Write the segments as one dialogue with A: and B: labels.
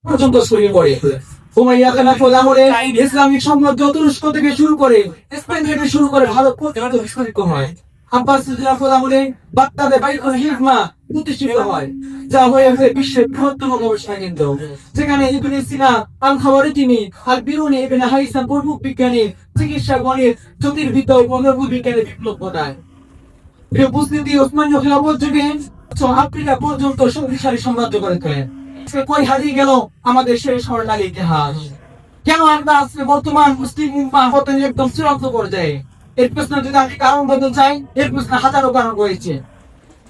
A: পর্যন্ত ছড়িয়ে পড়ে। উমাইয়া খেলাফত আমলে ইসলামিক সাম্রাজ্য তুরস্ক থেকে শুরু করে স্পেন থেকে শুরু করে ভারত পর্যন্ত বিস্তারিত হয়। আব্বাসীয় খেলাফত আমলে বাগদাদে বাইতুল হিকমা প্রতিষ্ঠিত হয়, যা হয়ে ওঠে বিশ্বের বৃহত্তম গবেষণা কেন্দ্র, যেখানে ইবনে সিনা, আল খাওয়ারিজমি, আল বিরুনি ইবনে হাইসাম প্রমুখ বিজ্ঞানী চিকিৎসা, গণিত, জ্যোতির্বিদ্যা ও পদার্থ বিজ্ঞানে বিপ্লব ঘটায়। এই উপস্থিতি ওসমানীয় খেলাফত যুগে আফ্রিকা পর্যন্ত শক্তিশালী সাম্রাজ্য গড়ে তোলে। কই হারিয়ে গেল আমাদের সেই স্বর্ণালী ইতিহাস? কেন আমরা আজকে বর্তমান মুসলিম উম্মাহ পতনের একদম চূড়ান্ত পর্যায়ে? এর পেছনে যদি আমি কারণ বলতে চাই, এর পেছনে হাজারো কারণ রয়েছে।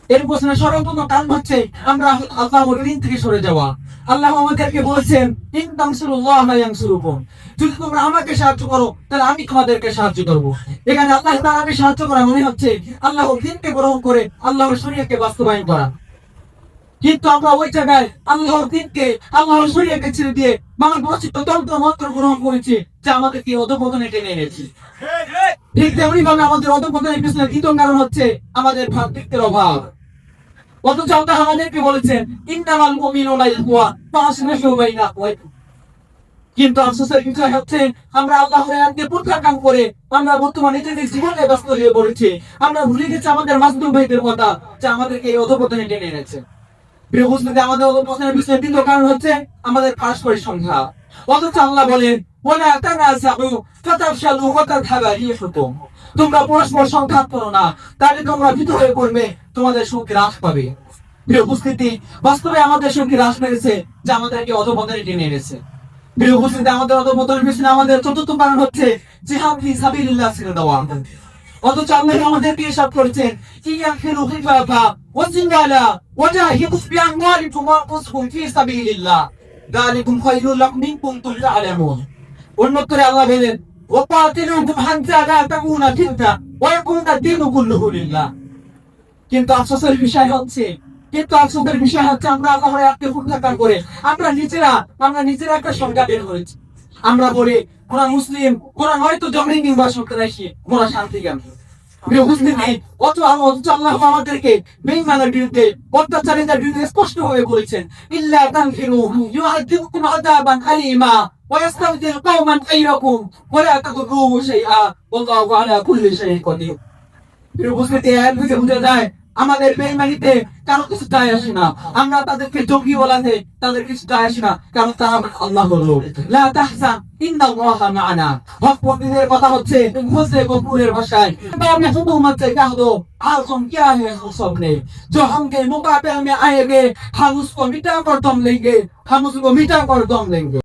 A: এর পেছনে সর্বপ্রথম কারণ হচ্ছে আমরা আল্লাহর দিন থেকে সরে যাওয়া। আল্লাহ আমাদেরকে বলেছেন, ইন তানসুরুল্লাহ লা ইয়ানসুরুকুম, যদি তোমরা আমাকে সাহায্য করো তাহলে আমি তোমাদেরকে সাহায্য করব। এখানে আল্লাহ তাআলাকে সাহায্য করা মানে হচ্ছে আল্লাহর দিনকে গ্রহণ করে আল্লাহর শরীয়তকে বাস্তবায়ন করা। কিন্তু আমরা ওই জায়গায় আল্লাহর দিনকে, আল্লাহর শরীয়তকে ছেড়ে দিয়ে বাংলাদেশিত তন্ত্র মন্ত্র গ্রহণ করেছি, যা আমাদেরকে অধঃপতনে টেনে এনেছি। ঠিক তেমনি ভাবে আমাদের অধঃপতনের পিছনে দ্বিতীয় কারণ হচ্ছে আমাদের ভ্রাতৃত্বের অভাব। অথচ আল্লাহ আমাদেরকে বলেছেন, ইন্নামাল মুমিনুনা ইখওয়া ফাসলিহু বাইনা আখওয়াইকুম। কিন্তু আফসোসের বিষয় হচ্ছে আমরা আল্লাহর আয়াতকে প্রত্যাখ্যান করে আমরা বর্তমানে নিজেদের জীবনে ব্যস্ত হয়ে পড়েছি। আমরা ভুলে গেছি আমাদের মাসদুম ভাইদের কথা, যা আমাদেরকে এই অধঃপতনে টেনে এনেছে। প্রিয় মুসলিম, আমাদের অধঃপতনের পিছনে দ্বিতীয় কারণ হচ্ছে আমাদের পারস্পরিক সংখ্যা। অথচ আল্লাহ বলেন, ওয়ালা তানাযাউ ফাতাফশালু ওয়া তাযহাবা রিহুকুম, তোমরা পরস্পর সংঘাত করো না, তাহলে তোমরা ভীত হয়ে পড়বে, তোমাদের শক্তি হ্রাস পাবে। প্রিয় উপস্থিতি, বাস্তবে আমাদের শক্তি হ্রাস পেয়েছে, যা আমাদেরকে অধঃপতনে টেনে এনেছে। প্রিয় উপস্থিতি, আমাদের অধঃপতনের পিছনে আমাদের চতুর্থ কারণ হচ্ছে জিহাদ ফি সাবিলিল্লাহ ছেড়ে দেওয়া। অথচ আল্লাহ আমাদেরকে ইরশাদ করেছেন, ইয়াফিরু খিফাফা ওয়া জিনালা ওয়া জাহিদু বিআমওয়ালিকুম ওয়া আনফুসিকুম ফি সাবিলিল্লাহ, যালিকুম খায়রুল লাকুম ইন কুনতুম তা'লামুন। অন্যত্রে আল্লাহ বলেন, ওয়া কাতিলুহুম হাত্তা লা তাকুনা ফিতনা ওয়া ইয়াকুনা আদ-দীনু কুল্লুহু লিল্লাহ। কিন্তু আফসোসের বিষয় হচ্ছে আমরা আল্লাহর আয়াতকে প্রত্যাখ্যান করে আমরা নিজেরা একটা সংজ্ঞা বের করেছি। আমরা বলি কোরআন মুসলিম, কোরআন হয়তো জঙ্গি কিংবা সন্ত্রাসী, কোরআন শান্তিকামী। প্রিয় মুসলিম, অথচ আল্লাহ আমাদেরকে বেঈমানের বিরুদ্ধে, অত্যাচারীদের বিরুদ্ধে স্পষ্ট হয়ে বলেছেন, ইল্লা তানফিরু ইউআযিবকুম আযাবান আলীমা ওয়া ইয়াস্তাবদিল কওমান গায়রাকুম ওয়া লা তাদুররুহু শাইআ ওয়াল্লাহু আলা কুল্লি শাইইন কাদির। প্রিয় মুসলিম, এই আয়াত থেকে বোঝা যায় আমাদের বেঈমানিতে কারো কিছু যায় আসে না। আমরা তাদেরকে জঙ্গি বলাতে তাদের কিছু যায় আসে না, কারণ তারা আল্লাহ বলল, লা তাহজান ইন্নাল্লাহা মা'ানা। হকপন্থীদের কথা হচ্ছে মুসে গফুরের ভাষায়, मैं हुकूमत से कह दो आज़म क्या है सबने, जो हमके मुकाबले में आएंगे हम उसको मिटा कर दम लेंगे।